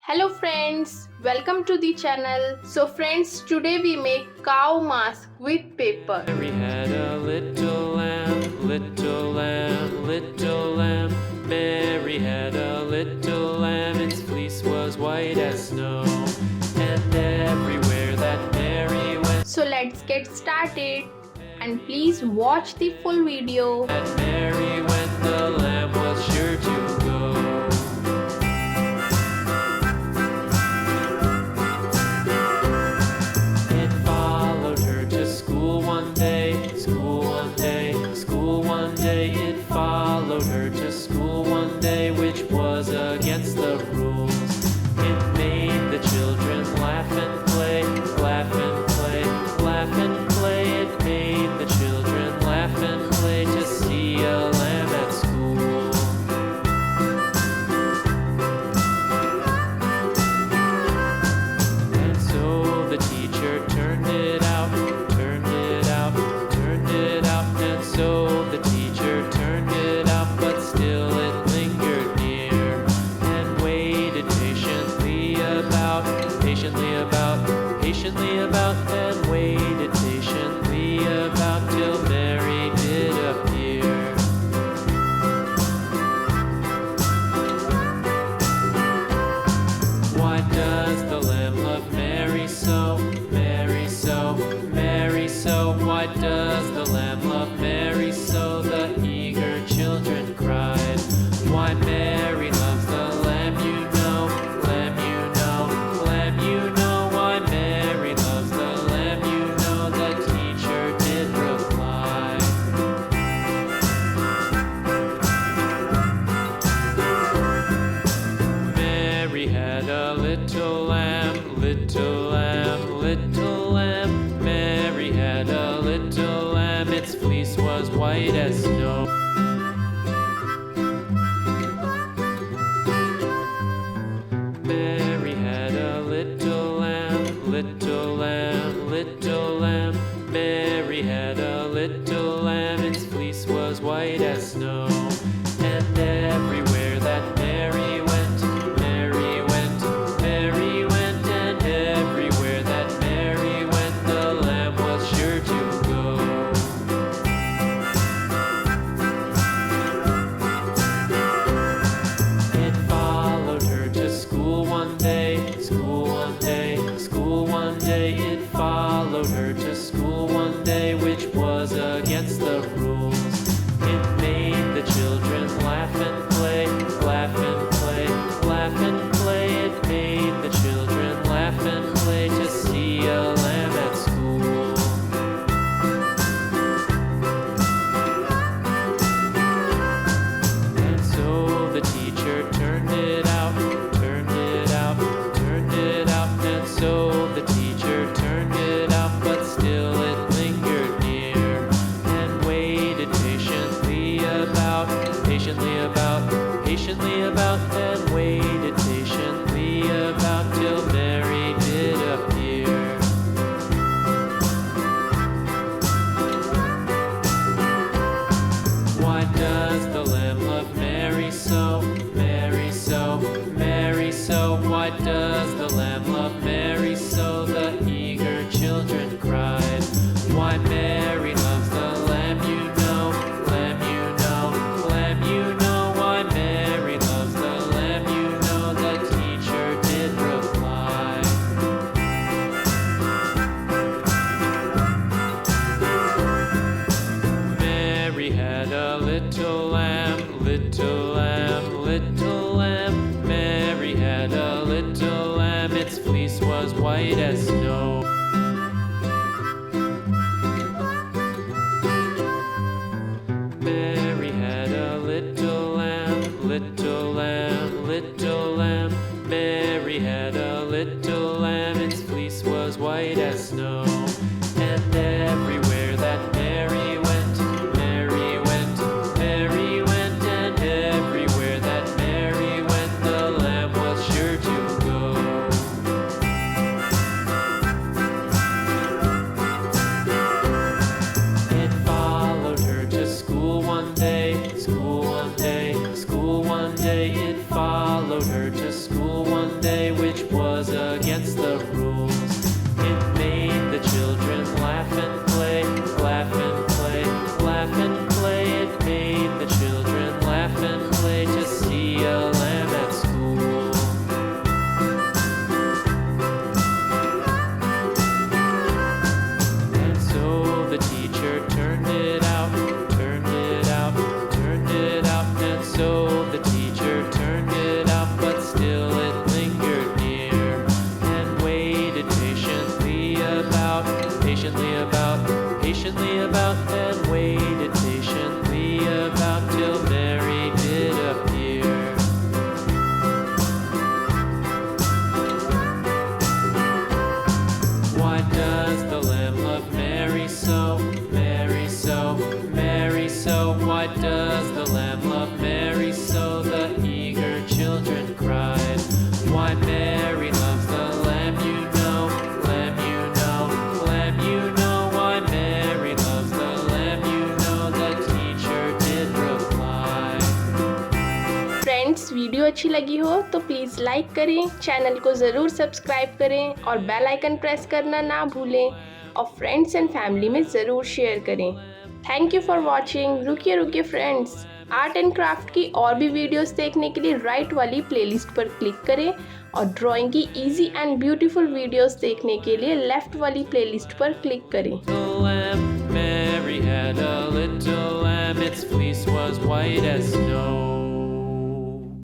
Hello friends, welcome to the channel. So friends, today we make cow mask with paper. Mary had a little lamb, little lamb, little lamb. Mary had a little lamb, its fleece was white as snow. And everywhere that Mary went, So let's get started and please watch the full video. that Mary went, the lamb was sure to go. It followed her to school one day, school one day, school one day. It followed her to school one day, which was against the rules. It made the children laugh and play, laugh and play, laugh and play. It made the children laugh and play to see a lamb at school. And so the teacher turned it out, turned it out, turned it out. And so the teacher turned it out, but still it lingered near and waited patiently about, patiently about, patiently about, and waited patiently about till Mary did appear. Why does the lamb love Mary so, Mary so, Mary so? Why does the lamb love Mary so? The eager children cried. Why Mary loves the lamb, you know, lamb, you know, lamb, you know. Why Mary loves the lamb, you know, the teacher did reply. Mary had a little lamb, little lamb, little lamb. Mary had a little lamb, its fleece was white as snow. Mary had a little lamb, little lamb, little lamb. Mary had a little lamb, its fleece was white as snow. And everywhere that Mary went, Mary went, Mary went, and everywhere that Mary went, the lamb was sure to go. It followed her to school one day, school one day, school one day. It followed her to school one day, which was against the rules. It made the children laugh and play, laugh and play, laugh and play. It made the children laugh and play to see a lamb at school. And so the teacher turned it out, turned it out, turned it out. And so the teacher turned it out, but still it lingered near and waited patiently about, patiently about, patiently about, and waited patiently about till Mary did appear. Why does the lamb love Mary so, Mary so, Mary so? Why does the lamb love Mary so? The eager children cried. Why Mary loves the lamb, you know, lamb, you know, lamb, you know. Why Mary loves the lamb, you know, the teacher did reply. Mary had a little lamb, little lamb, little lamb. Mary had a little lamb, its fleece was white as snow. Mary had a little lamb, little lamb, little lamb. Mary had a little lamb, its fleece was white as snow. And everywhere that Mary went, Mary went, Mary went, and everywhere that Mary went, the lamb was sure to go. It followed her to school one day, school one day, school one day. It followed her to school one day, which was against the rules. It made the children laugh and play, laugh and play, laugh and play. It made the children laugh and play to see a lamb at school. And so the teacher turned it out, turned it out, turned it out. And so the teacher turned it out, but still it lingered near and waited patiently about, patiently about, patiently about, and waited patiently about till Mary did appear. Why does the lamb love Mary so, Mary so, Mary so? Why does the lamb love Mary so? The eager children cried. Why Mary loves the lamb, you know, lamb, you know, lamb, you know. Why Mary loves the lamb, you know, the teacher did reply. Friends, video अच्छी लगी हो तो please like करें, channel को ज़रूर subscribe करें और bell icon press करना ना भूलें और फ्रेंड्स एंड फैमिली में ज़रूर शेयर करें। Thank you for watching. रुकिए रुकिए फ्रेंड्स, आर्ट एंड क्राफ्ट की और भी वीडियोस देखने के लिए राइट वाली प्लेलिस्ट पर क्लिक करें और ड्राइंग की इजी एंड ब्यूटीफुल वीडियोस देखने के लिए लेफ्ट वाली प्लेलिस्ट पर क्लिक करें। Mary had a little lamb, its fleece was white as snow.